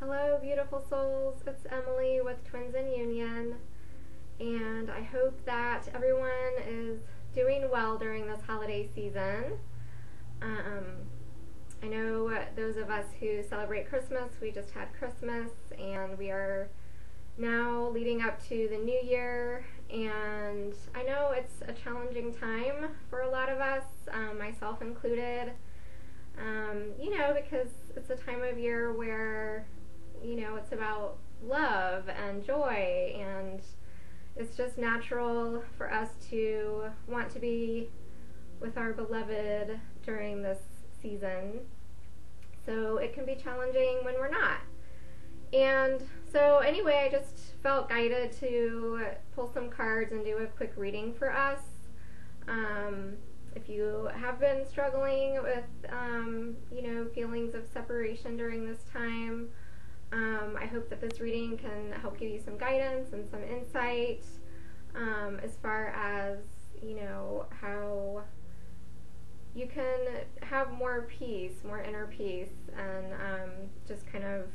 Hello, beautiful souls. It's Emily with Twins in Union, and I hope that everyone is doing well during this holiday season. I know those of us who celebrate Christmas, we just had Christmas, and we are now leading up to the new year, and I know it's a challenging time for a lot of us, myself included, because it's a time of year where it's about love and joy, and it's just natural for us to want to be with our beloved during this season. So it can be challenging when we're not. And so anyway, I just felt guided to pull some cards and do a quick reading for us. If you have been struggling with, feelings of separation during this time, I hope that this reading can help give you some guidance and some insight as far as, how you can have more peace, more inner peace, and just kind of,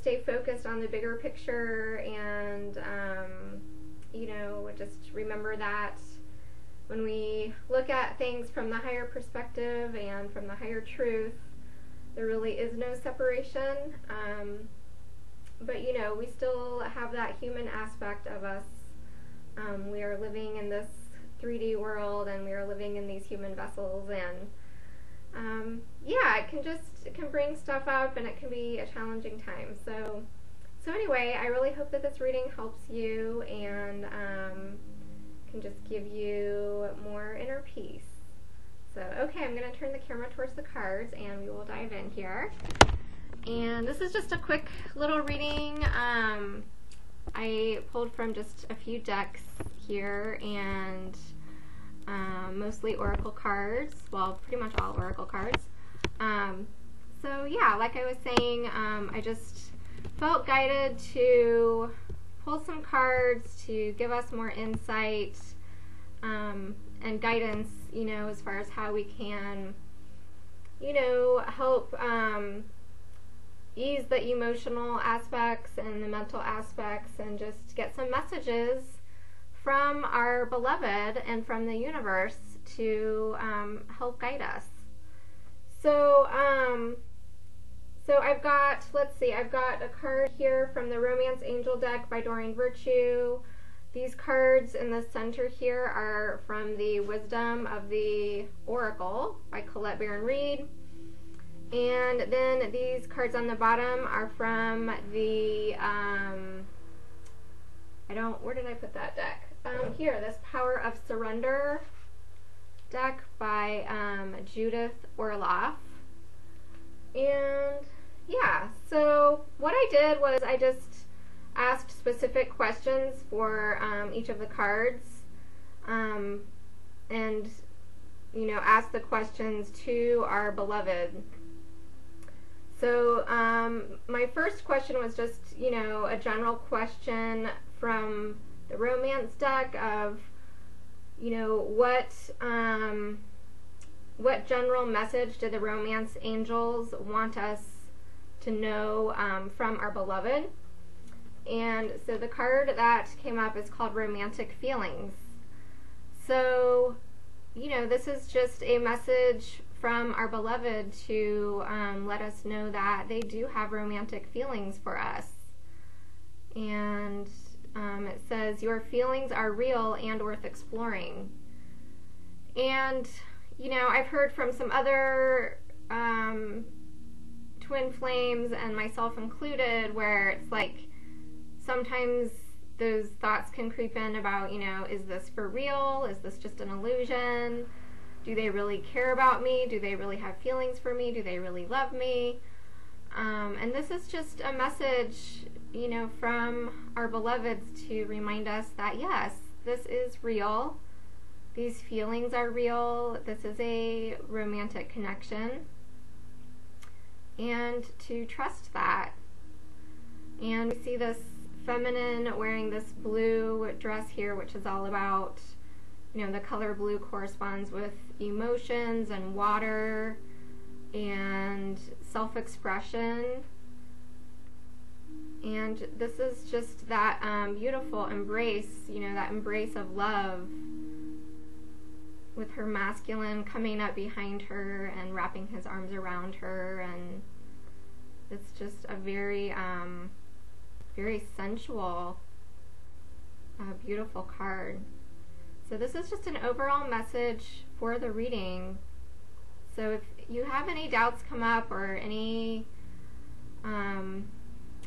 stay focused on the bigger picture and, just remember that when we look at things from the higher perspective and from the higher truth, there really is no separation, but we still have that human aspect of us. We are living in this 3D world, and we are living in these human vessels, and it can bring stuff up, and it can be a challenging time. So anyway, I really hope that this reading helps you and can just give you more inner peace. So, okay, I'm going to turn the camera towards the cards, and we will dive in here. And this is just a quick little reading. I pulled from just a few decks here, and mostly oracle cards. Well, pretty much all oracle cards. So, yeah, like I was saying, I just felt guided to pull some cards to give us more insight and guidance, as far as how we can, help ease the emotional aspects and the mental aspects, and just get some messages from our beloved and from the universe to help guide us. So I've got, I've got a card here from the Romance Angel deck by Doreen Virtue. These cards in the center here are from the Wisdom of the Oracle by Colette Baron Reed. And then these cards on the bottom are from the, where did I put that deck? Here, this Power of Surrender deck by Judith Orloff. And yeah, so what I did was I just asked specific questions for each of the cards, and asked the questions to our beloved. So my first question was just a general question from the Romance deck of what general message do the Romance Angels want us to know from our beloved. And so the card that came up is called Romantic Feelings. So, this is just a message from our beloved to let us know that they do have romantic feelings for us. And it says, your feelings are real and worth exploring. And, I've heard from some other twin flames, and myself included, where it's like, sometimes those thoughts can creep in about, is this for real? Is this just an illusion? Do they really care about me? Do they really have feelings for me? Do they really love me? And this is just a message, from our beloveds to remind us that, yes, this is real. These feelings are real. This is a romantic connection. And to trust that. And we see this feminine wearing this blue dress here, which is all about, the color blue corresponds with emotions and water and self-expression. And this is just that beautiful embrace, that embrace of love, with her masculine coming up behind her and wrapping his arms around her. And it's just a very, very sensual, beautiful card. So this is just an overall message for the reading. So if you have any doubts come up or any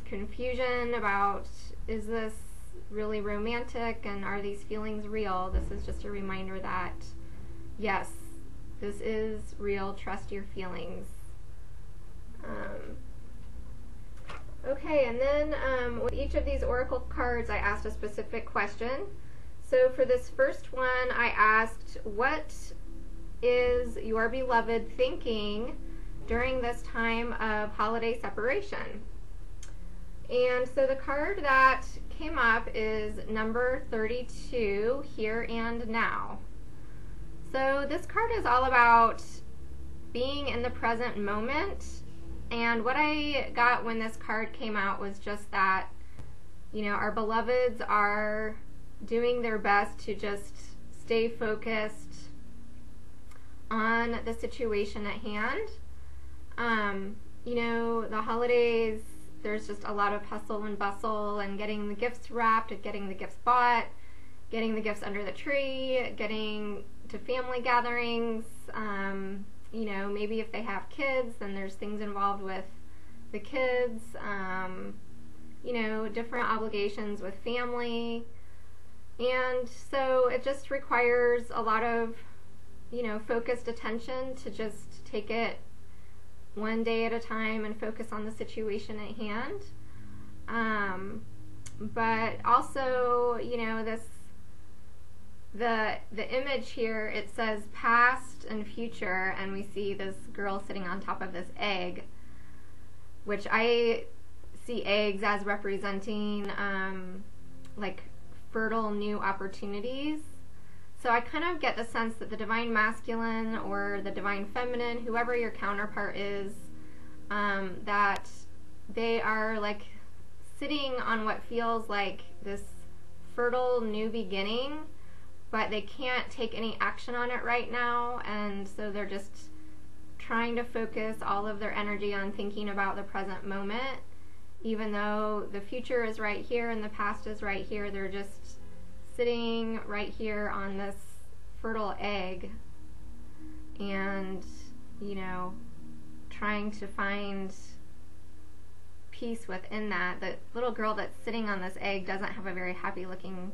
confusion about, is this really romantic and are these feelings real, this is just a reminder that yes, this is real. Trust your feelings. Okay, and then with each of these oracle cards I asked a specific question. So for this first one I asked, what is your beloved thinking during this time of holiday separation? And so the card that came up is number 32, Here and Now. So this card is all about being in the present moment, and what I got when this card came out was just that, our beloveds are doing their best to just stay focused on the situation at hand. The holidays, there's just a lot of hustle and bustle and getting the gifts wrapped, getting the gifts bought, getting the gifts under the tree, getting to family gatherings. Maybe if they have kids, then there's things involved with the kids, different obligations with family. And so it just requires a lot of, focused attention to just take it one day at a time and focus on the situation at hand. But also, the image here, it says past and future, and we see this girl sitting on top of this egg, which I see eggs as representing like fertile new opportunities. So I kind of get the sense that the divine masculine or the divine feminine, whoever your counterpart is, that they are like sitting on what feels like this fertile new beginning, but they can't take any action on it right now, and so they're just trying to focus all of their energy on thinking about the present moment. Even though the future is right here and the past is right here, they're just sitting right here on this fertile egg and, trying to find peace within that. The little girl that's sitting on this egg doesn't have a very happy looking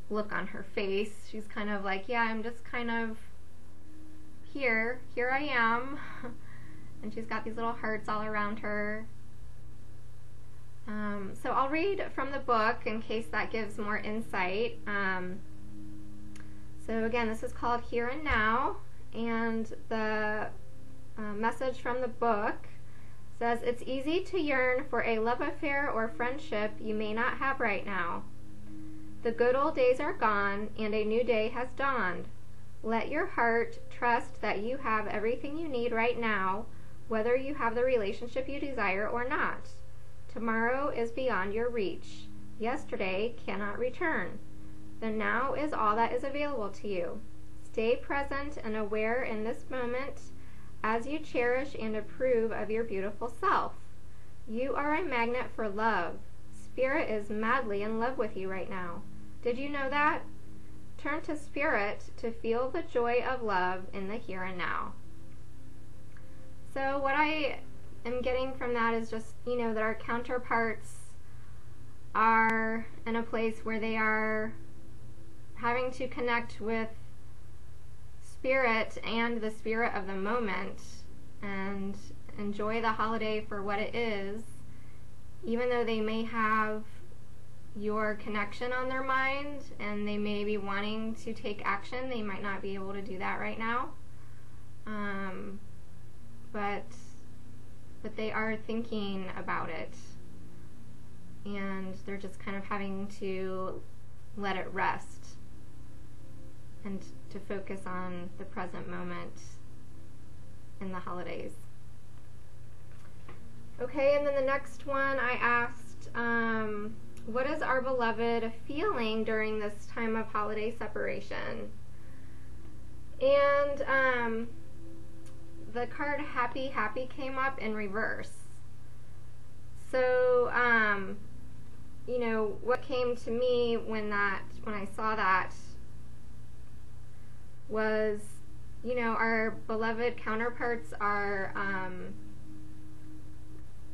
look on her face. She's kind of like, yeah, I'm just kind of here I am. And she's got these little hearts all around her. So I'll read from the book in case that gives more insight. So again, this is called Here and Now, and the message from the book says, it's easy to yearn for a love affair or friendship you may not have right now. The good old days are gone and a new day has dawned. Let your heart trust that you have everything you need right now, whether you have the relationship you desire or not. Tomorrow is beyond your reach. Yesterday cannot return. The now is all that is available to you. Stay present and aware in this moment as you cherish and approve of your beautiful self. You are a magnet for love. Spirit is madly in love with you right now. Did you know that? Turn to Spirit to feel the joy of love in the here and now. So what I am getting from that is just, that our counterparts are in a place where they are having to connect with Spirit and the spirit of the moment and enjoy the holiday for what it is, even though they may have your connection on their mind and they may be wanting to take action. They might not be able to do that right now, but they are thinking about it, and they're just kind of having to let it rest and to focus on the present moment in the holidays. Okay. Okay, and then the next one I asked, what is our beloved feeling during this time of holiday separation? And the card Happy Happy came up in reverse. So, you know, what came to me when I saw that was, you know, our beloved counterparts are,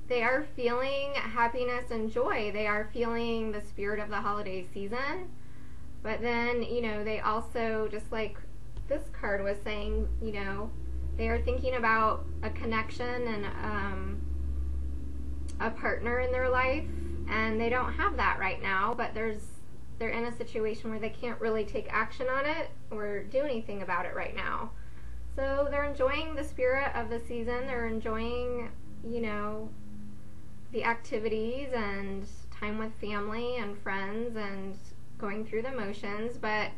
they are feeling happiness and joy. They are feeling the spirit of the holiday season. But then, you know, they also, just like this card was saying, you know, they are thinking about a connection and a partner in their life, and they don't have that right now, but they're in a situation where they can't really take action on it or do anything about it right now. So they're enjoying the spirit of the season. They're enjoying, you know, the activities and time with family and friends and going through the motions, but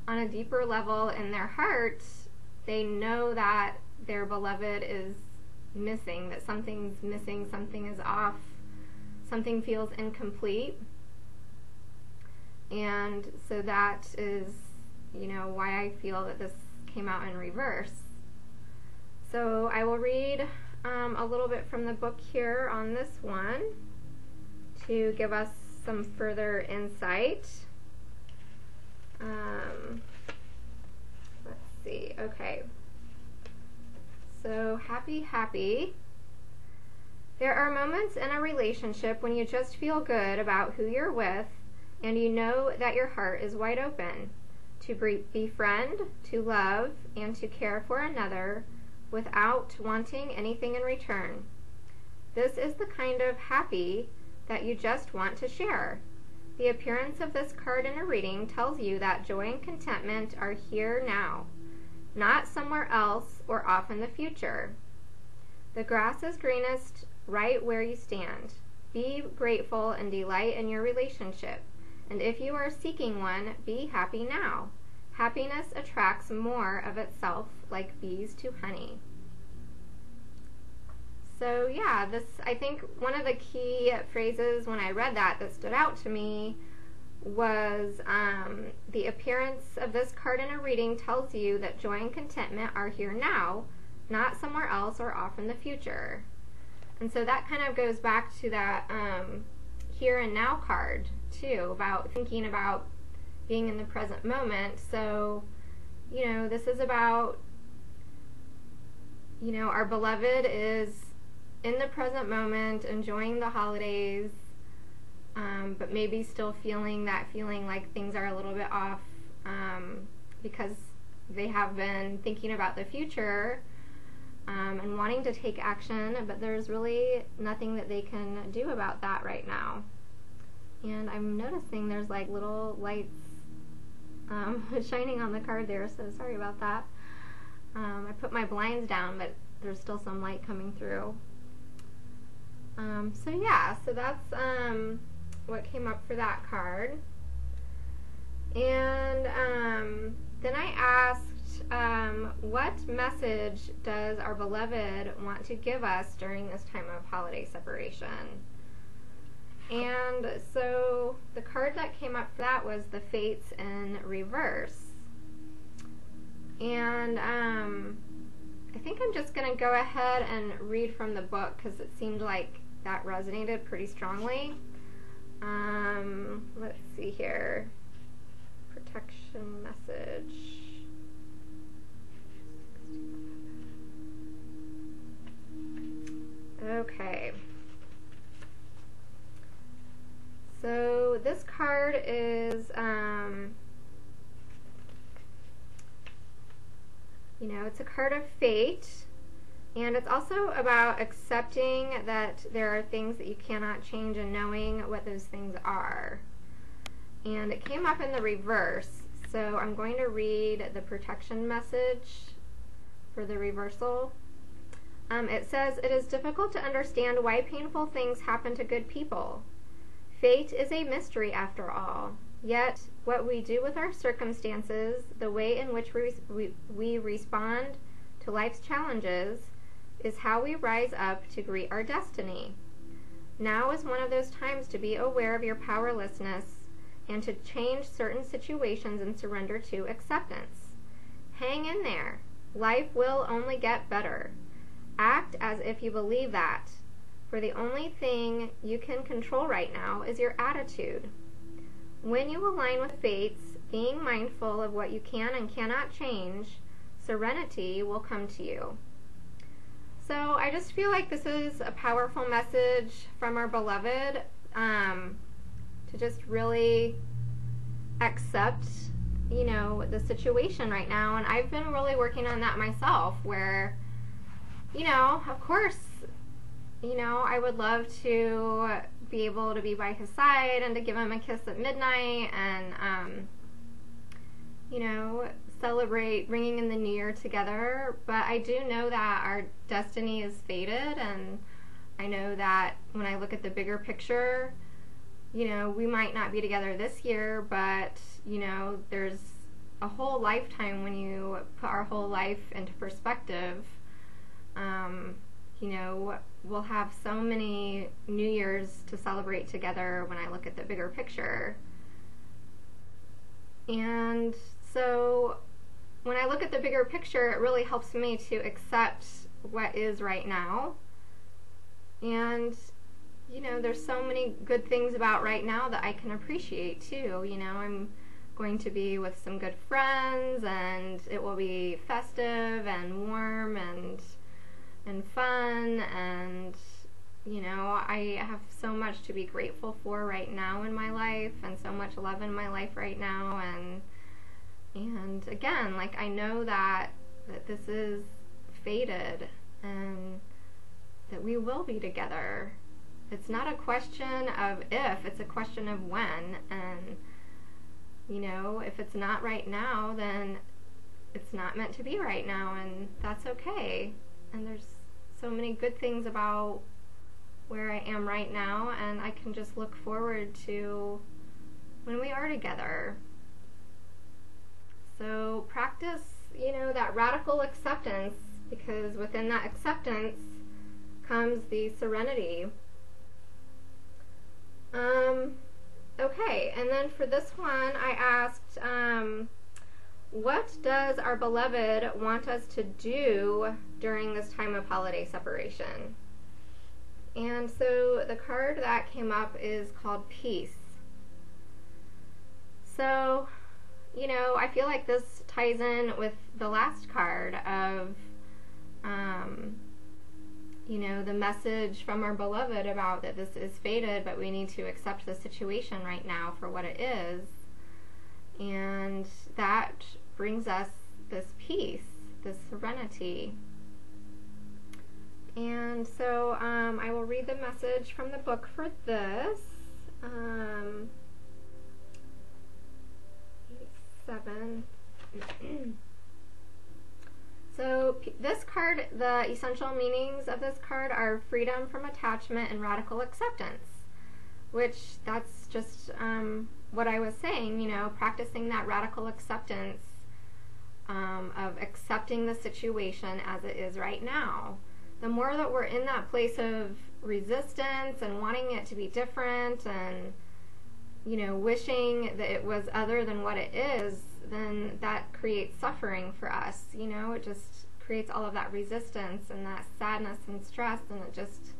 on a deeper level in their hearts, they know that their beloved is missing, that something's missing, something is off, something feels incomplete. And so that is, you know, why I feel that this came out in reverse. So I will read a little bit from the book here on this one to give us some further insight. Let's see. Okay. So, Happy Happy. There are moments in a relationship when you just feel good about who you're with and you know that your heart is wide open to befriend, to love, and to care for another without wanting anything in return. This is the kind of happy that you just want to share. The appearance of this card in a reading tells you that joy and contentment are here now, not somewhere else or off in the future. The grass is greenest right where you stand. Be grateful and delight in your relationship. And if you are seeking one, be happy now. Happiness attracts more of itself like bees to honey. So yeah, I think one of the key phrases when I read that stood out to me was the appearance of this card in a reading tells you that joy and contentment are here now, not somewhere else or off in the future. And so that kind of goes back to that here and now card too, about thinking about being in the present moment. So, you know, this is about, you know, our beloved is in the present moment, enjoying the holidays, but maybe still feeling like things are a little bit off because they have been thinking about the future and wanting to take action, but there's really nothing that they can do about that right now. And I'm noticing there's like little lights shining on the card there, so sorry about that. I put my blinds down, but there's still some light coming through. So yeah, so that's what came up for that card. And then I asked, what message does our beloved want to give us during this time of holiday separation? And so the card that came up for that was the Fates in reverse. And I think I'm just going to go ahead and read from the book because it seemed like that resonated pretty strongly. Let's see here. Protection message. Okay. So this card is, you know, it's a card of fate, and it's also about accepting that there are things that you cannot change and knowing what those things are. And it came up in the reverse, so I'm going to read the protection message for the reversal. It says, "It is difficult to understand why painful things happen to good people. Fate is a mystery after all. Yet, what we do with our circumstances, the way in which we respond to life's challenges, is how we rise up to greet our destiny. Now is one of those times to be aware of your powerlessness and to change certain situations and surrender to acceptance. Hang in there. Life will only get better. Act as if you believe that, for the only thing you can control right now is your attitude. When you align with fates, being mindful of what you can and cannot change, serenity will come to you. So I just feel like this is a powerful message from our beloved, to just really accept, the situation right now. And I've been really working on that myself, where, of course, I would love to be able to be by his side and to give him a kiss at midnight and, celebrate bringing in the new year together. But I do know that our destiny is fated, and I know that when I look at the bigger picture, we might not be together this year, but, there's a whole lifetime when you put our whole life into perspective. We'll have so many New Year's to celebrate together when I look at the bigger picture. And so when I look at the bigger picture, it really helps me to accept what is right now. And, there's so many good things about right now that I can appreciate too. I'm going to be with some good friends, and it will be festive and warm and fun, and I have so much to be grateful for right now in my life, and so much love in my life right now, and again, like, I know that this is fated and that we will be together. It's not a question of if, it's a question of when. And if it's not right now, then it's not meant to be right now, and that's okay. And there's so many good things about where I am right now, and I can just look forward to when we are together. So practice, that radical acceptance, because within that acceptance comes the serenity. Okay, and then for this one, I asked, what does our beloved want us to do during this time of holiday separation? And so the card that came up is called Peace. So, I feel like this ties in with the last card of, the message from our beloved about that this is fated, but we need to accept the situation right now for what it is. And that brings us this peace, this serenity. And so I will read the message from the book for this. 7. So this card, the essential meanings of this card are freedom from attachment and radical acceptance, which that's just what I was saying, practicing that radical acceptance of accepting the situation as it is right now. The more that we're in that place of resistance and wanting it to be different and, wishing that it was other than what it is, then that creates suffering for us. It just creates all of that resistance and that sadness and stress, and it just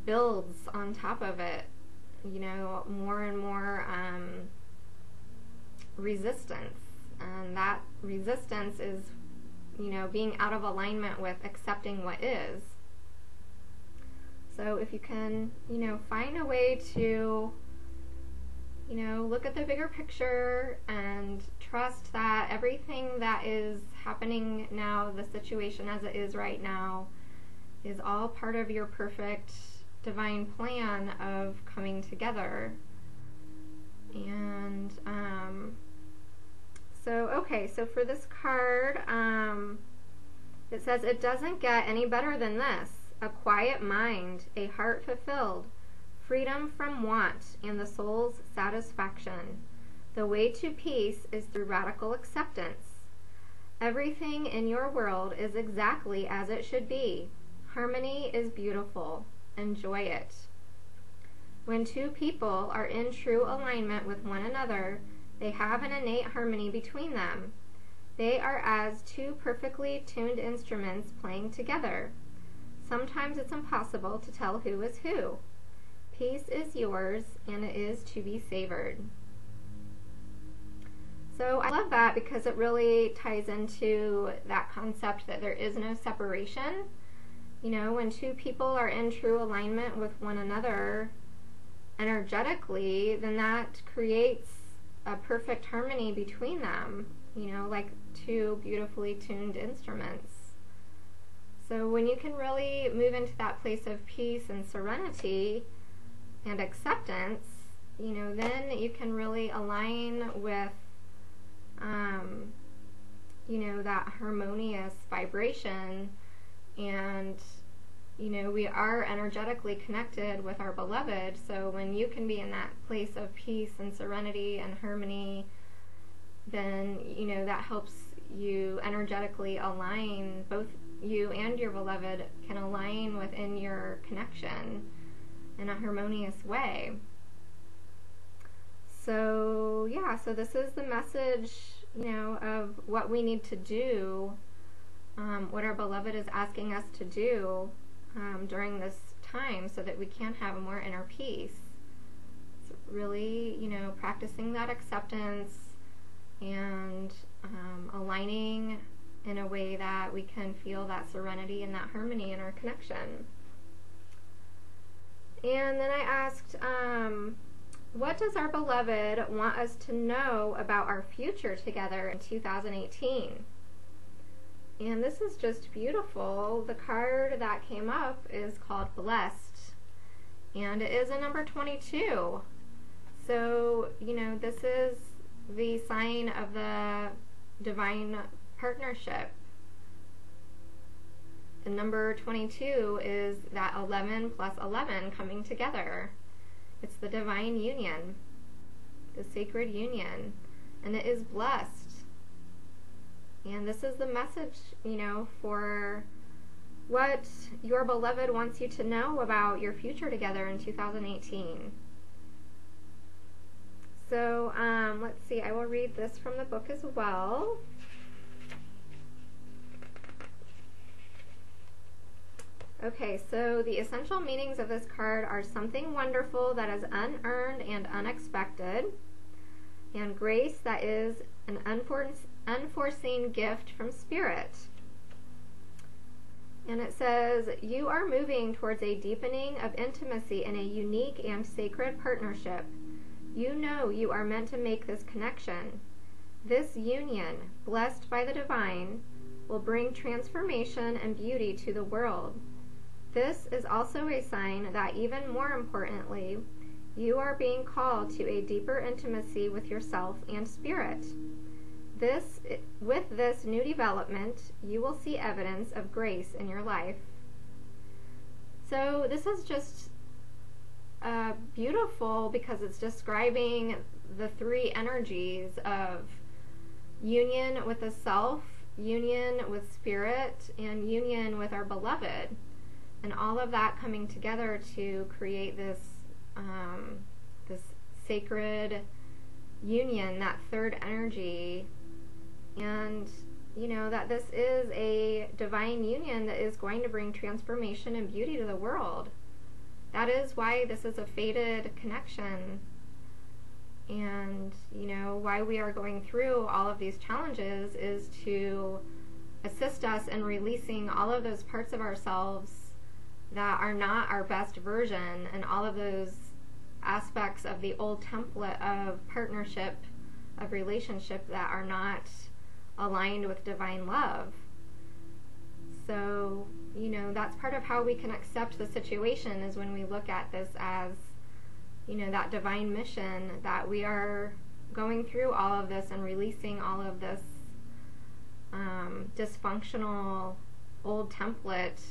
builds on top of it, more and more resistance. And that resistance is, being out of alignment with accepting what is. So if you can, find a way to, look at the bigger picture and trust that everything that is happening now, the situation as it is right now, is all part of your perfect divine plan of coming together. And so for this card, it says, it doesn't get any better than this. A quiet mind, a heart fulfilled, freedom from want, and the soul's satisfaction. The way to peace is through radical acceptance. Everything in your world is exactly as it should be. Harmony is beautiful. Enjoy it. When two people are in true alignment with one another, they have an innate harmony between them. They are as two perfectly tuned instruments playing together. Sometimes it's impossible to tell who is who. Peace is yours, and it is to be savored. So I love that because it really ties into that concept that there is no separation. You know, when two people are in true alignment with one another energetically, then that creates a perfect harmony between them, you know, like two beautifully tuned instruments. So when you can really move into that place of peace and serenity and acceptance, you know, then you can really align with you know, that harmonious vibration, and you know, we are energetically connected with our beloved. So when you can be in that place of peace and serenity and harmony, then you know, that helps you energetically align. Both you and your beloved can align within your connection in a harmonious way. So yeah, so this is the message, you know, of what we need to do, what our beloved is asking us to do during this time, so that we can have a more inner peace. It's really, you know, practicing that acceptance and aligning in a way that we can feel that serenity and that harmony in our connection. And then I asked, what does our beloved want us to know about our future together in 2018? And this is just beautiful. The card that came up is called Blessed, and it is a number 22. So, you know, this is the sign of the divine partnership. The number 22 is that 11 plus 11 coming together. It's the divine union, the sacred union, and it is blessed. And this is the message, you know, for what your beloved wants you to know about your future together in 2018. So, let's see, I will read this from the book as well. Okay, so the essential meanings of this card are something wonderful that is unearned and unexpected, and grace that is an unforeseen gift from Spirit. And it says, you are moving towards a deepening of intimacy in a unique and sacred partnership. You know you are meant to make this connection. This union, blessed by the divine, will bring transformation and beauty to the world. This is also a sign that, even more importantly, you are being called to a deeper intimacy with yourself and Spirit. With this new development, you will see evidence of grace in your life. So this is just beautiful because it's describing the three energies of union with the self, union with Spirit, and union with our beloved. And all of that coming together to create this this sacred union, that third energy. And you know that this is a divine union that is going to bring transformation and beauty to the world. That is why this is a fated connection, and you know why we are going through all of these challenges is to assist us in releasing all of those parts of ourselves that are not our best version, and all of those aspects of the old template of partnership, of relationship, that are not aligned with divine love. So, you know, that's part of how we can accept the situation, is when we look at this as, you know, that divine mission, that we are going through all of this and releasing all of this dysfunctional old template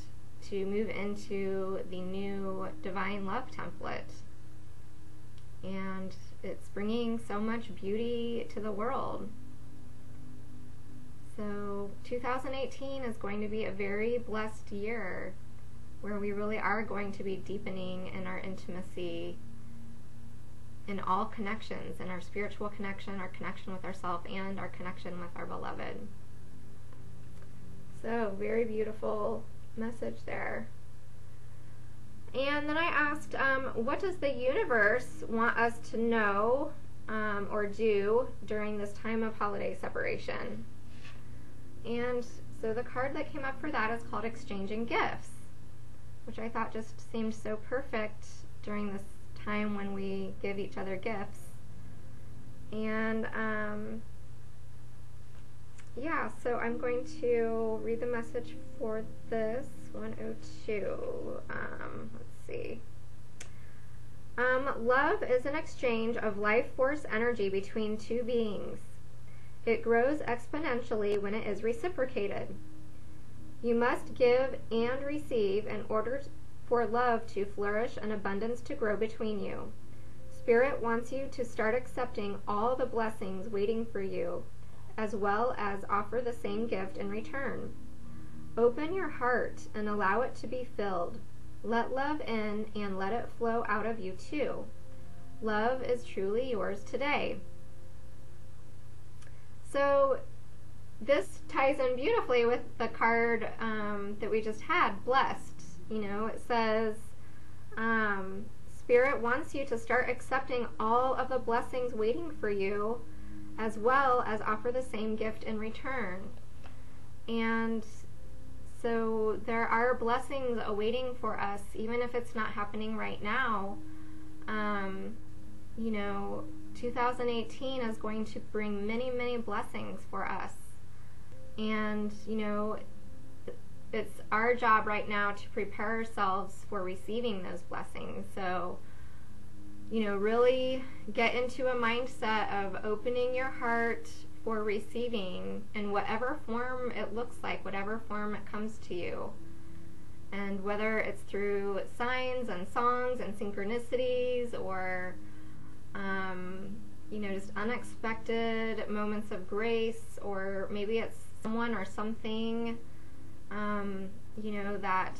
to move into the new divine love template. And it's bringing so much beauty to the world. So 2018 is going to be a very blessed year, where we really are going to be deepening in our intimacy in all connections, in our spiritual connection, our connection with ourselves, and our connection with our beloved. So, very beautiful message there. And then I asked, what does the universe want us to know or do during this time of holiday separation? And so the card that came up for that is called Exchanging Gifts, which I thought just seemed so perfect during this time when we give each other gifts. And yeah, so I'm going to read the message for this 102. Let's see. Love is an exchange of life force energy between two beings. It grows exponentially when it is reciprocated. You must give and receive in order for love to flourish and abundance to grow between you. Spirit wants you to start accepting all the blessings waiting for you, as well as offer the same gift in return. Open your heart and allow it to be filled. Let love in and let it flow out of you too. Love is truly yours today. So this ties in beautifully with the card that we just had, Blessed. You know, it says, Spirit wants you to start accepting all of the blessings waiting for you, as well as offer the same gift in return. And so there are blessings awaiting for us, even if it's not happening right now. You know, 2018 is going to bring many, many blessings for us. And, you know, it's our job right now to prepare ourselves for receiving those blessings. So, you know, really get into a mindset of opening your heart for receiving in whatever form it looks like, whatever form it comes to you. And whether it's through signs and songs and synchronicities or, you know, just unexpected moments of grace, or maybe it's someone or something, you know, that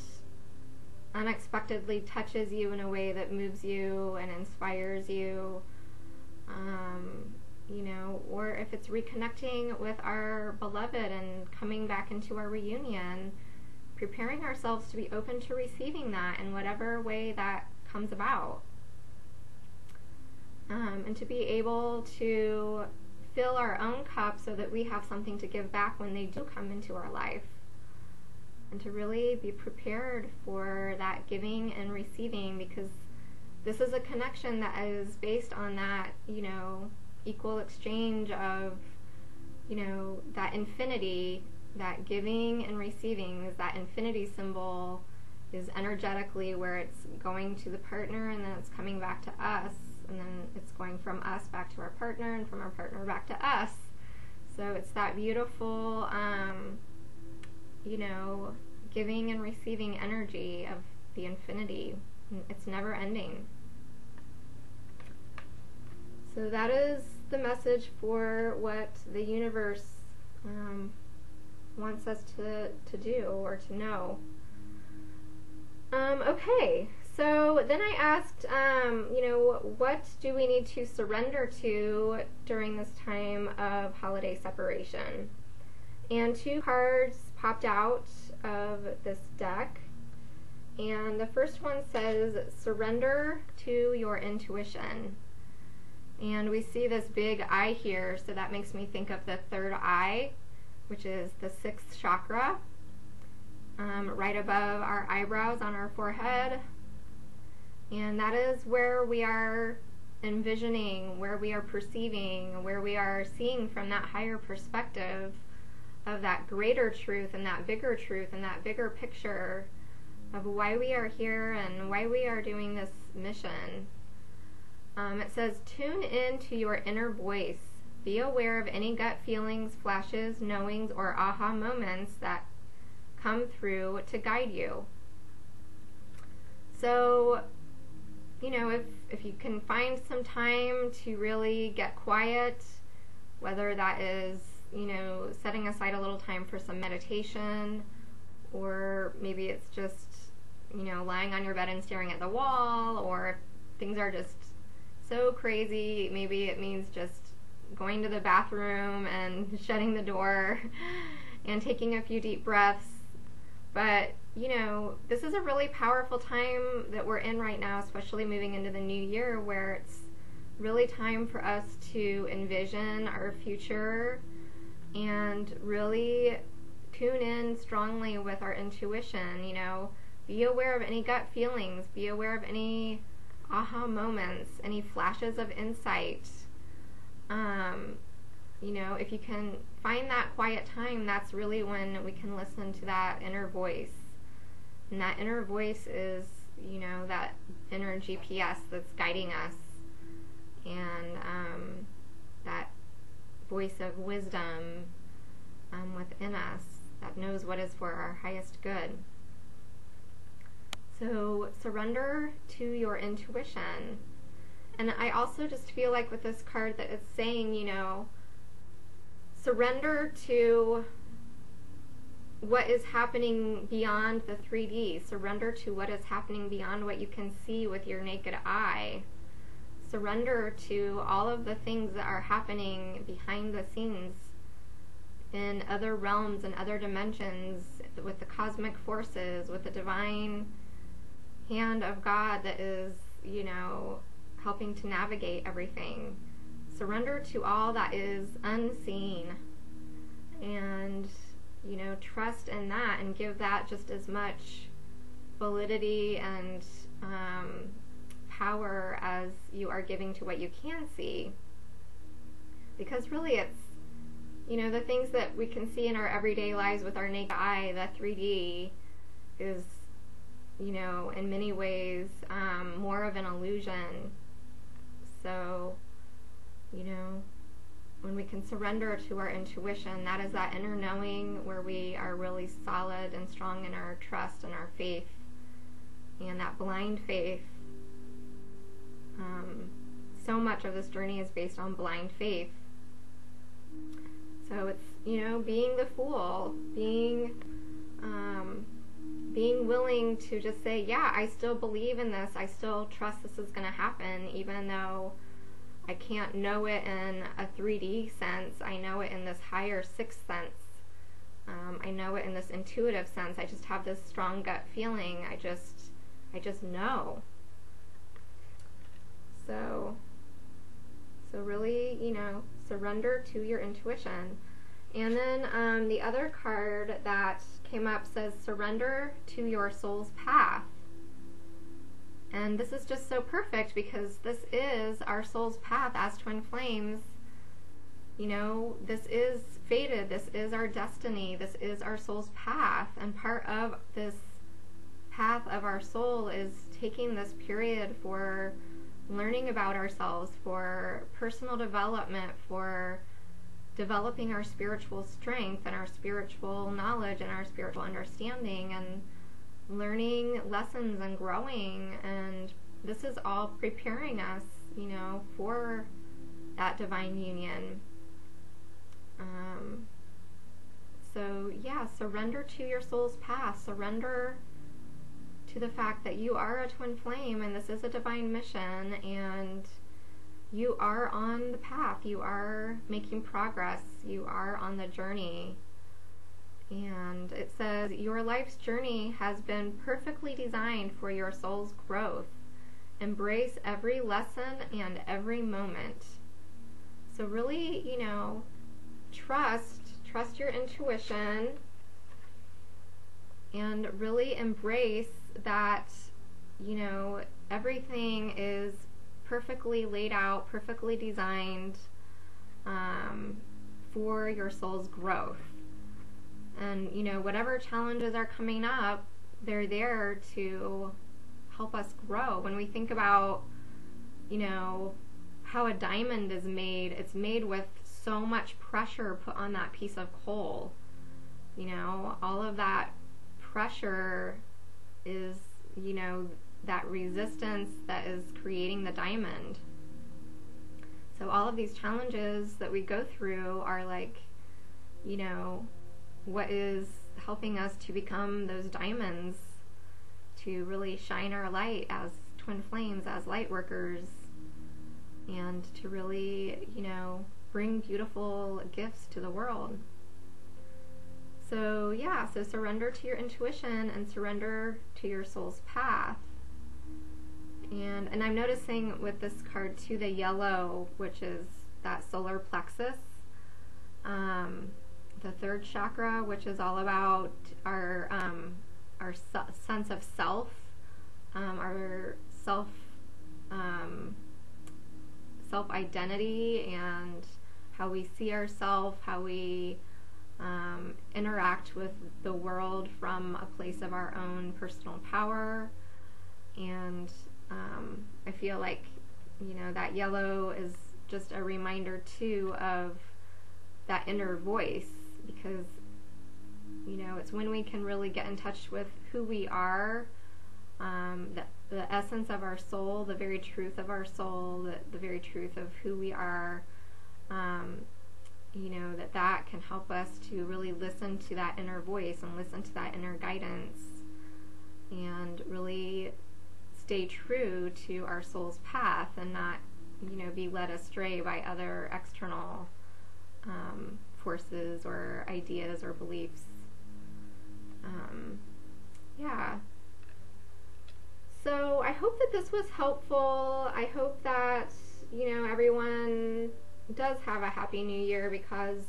unexpectedly touches you in a way that moves you and inspires you, you know, or if it's reconnecting with our beloved and coming back into our reunion, preparing ourselves to be open to receiving that in whatever way that comes about. And to be able to fill our own cup so that we have something to give back when they do come into our life. And to really be prepared for that giving and receiving, because this is a connection that is based on that, you know, equal exchange of, you know, that infinity, that giving and receiving is that infinity symbol, is energetically where it's going to the partner and then it's coming back to us, and then it's going from us back to our partner and from our partner back to us. So it's that beautiful, you know, giving and receiving energy of the infinity. It's never ending. So that is the message for what the universe wants us to do or to know. Okay, so then I asked, you know, what do we need to surrender to during this time of holiday separation? And two cards popped out of this deck. And the first one says, surrender to your intuition. And we see this big eye here, so that makes me think of the third eye, which is the sixth chakra, right above our eyebrows on our forehead. And that is where we are envisioning, where we are perceiving, where we are seeing from that higher perspective of that greater truth and that bigger bigger picture of why we are here and why we are doing this mission. It says, tune in to your inner voice. Be aware of any gut feelings, flashes, knowings, or aha moments that come through to guide you. So, you know, if you can find some time to really get quiet, whether that is, you know, setting aside a little time for some meditation, or maybe it's just, you know, lying on your bed and staring at the wall, or if things are just so crazy. Maybe it means just going to the bathroom and shutting the door and taking a few deep breaths. But, you know, this is a really powerful time that we're in right now, especially moving into the new year, where it's really time for us to envision our future and really tune in strongly with our intuition. You know, be aware of any gut feelings, be aware of any aha moments, any flashes of insight. You know, if you can find that quiet time, that's really when we can listen to that inner voice. And that inner voice is, you know, that inner GPS that's guiding us. And that voice of wisdom within us that knows what is for our highest good. So surrender to your intuition. And I also just feel like with this card that it's saying, you know, surrender to what is happening beyond the 3D. Surrender to what is happening beyond what you can see with your naked eye. Surrender to all of the things that are happening behind the scenes in other realms and other dimensions, with the cosmic forces, with the divine hand of God that is, you know, helping to navigate everything. Surrender to all that is unseen and, you know, trust in that and give that just as much validity and power as you are giving to what you can see. Because really it's, you know, the things that we can see in our everyday lives with our naked eye, the 3D, is, you know, in many ways more of an illusion. So, you know, when we can surrender to our intuition, that is that inner knowing where we are really solid and strong in our trust and our faith. And that blind faith, so much of this journey is based on blind faith. So it's, you know, being the fool, being willing to just say, yeah, I still believe in this, I still trust this is going to happen, even though I can't know it in a 3D sense. I know it in this higher sixth sense. I know it in this intuitive sense. I just have this strong gut feeling. I just know. So really, you know, surrender to your intuition. And then the other card that came up says surrender to your soul's path. And this is just so perfect because this is our soul's path as twin flames. You know, this is fated, this is our destiny, this is our soul's path. And part of this path of our soul is taking this period for learning about ourselves, for personal development, for developing our spiritual strength and our spiritual knowledge and our spiritual understanding, and learning lessons and growing. And this is all preparing us, you know, for that divine union. So yeah, surrender to your soul's path. Surrender to the fact that you are a twin flame and this is a divine mission, and you are on the path, you are making progress, you are on the journey. And it says your life's journey has been perfectly designed for your soul's growth. Embrace every lesson and every moment. So really, you know, trust your intuition and really embrace that, you know, everything is perfectly laid out, perfectly designed for your soul's growth. And, you know, whatever challenges are coming up, they're there to help us grow. When we think about, you know, how a diamond is made, it's made with so much pressure put on that piece of coal. You know, all of that pressure is, you know, that resistance that is creating the diamond. So all of these challenges that we go through are like, you know, what is helping us to become those diamonds, to really shine our light as twin flames, as light workers. and to really, bring beautiful gifts to the world. So yeah, so surrender to your intuition and surrender to your soul's path. And I'm noticing with this card too, the yellow, which is that solar plexus, the third chakra, which is all about our sense of self, our self identity, and how we see ourselves, how we interact with the world from a place of our own personal power. And I feel like, that yellow is just a reminder too of that inner voice, because, it's when we can really get in touch with who we are, the essence of our soul, the very truth of our soul, the very truth of who we are, that can help us to really listen to that inner voice and listen to that inner guidance and really stay true to our soul's path and not, be led astray by other external forces or ideas or beliefs. Yeah. So I hope that this was helpful. I hope that, everyone does have a happy new year, because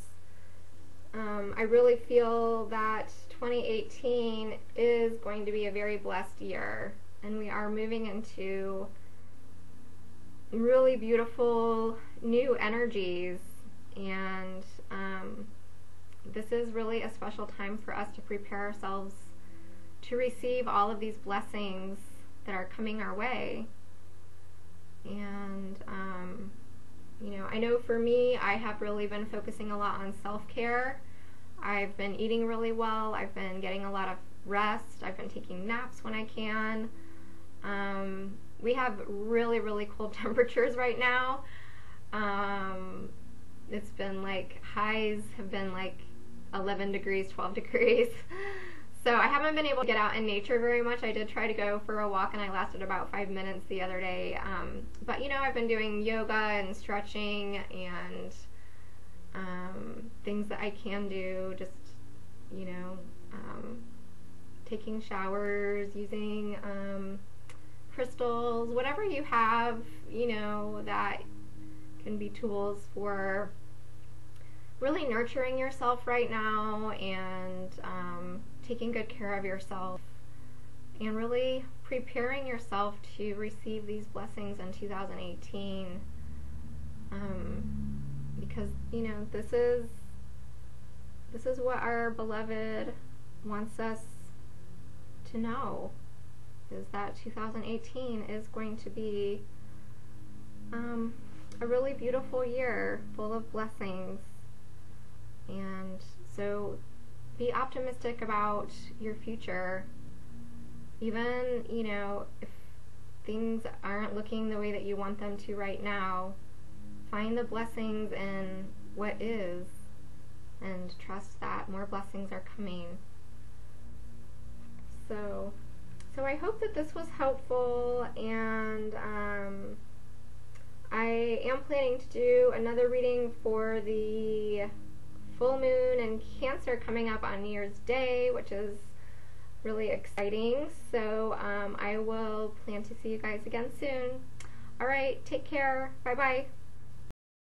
I really feel that 2018 is going to be a very blessed year, and we are moving into really beautiful new energies, and this is really a special time for us to prepare ourselves to receive all of these blessings that are coming our way. And I know for me, I have really been focusing a lot on self-care. I've been eating really well. I've been getting a lot of rest. I've been taking naps when I can. We have really, really cold temperatures right now. It's been like, highs have been like 11 degrees, 12 degrees. So I haven't been able to get out in nature very much. I did try to go for a walk, and I lasted about 5 minutes the other day. But I've been doing yoga and stretching and things that I can do, just, taking showers, using crystals, whatever you have, that can be tools for really nurturing yourself right now, and taking good care of yourself, and really preparing yourself to receive these blessings in 2018, because this is what our beloved wants us to know, is that 2018 is going to be a really beautiful year full of blessings. And so be optimistic about your future. Even, if things aren't looking the way that you want them to right now, find the blessings in what is, and trust that more blessings are coming. So I hope that this was helpful, and I am planning to do another reading for the full moon in Cancer coming up on New Year's Day, which is really exciting. So I will plan to see you guys again soon. All right, take care. Bye-bye.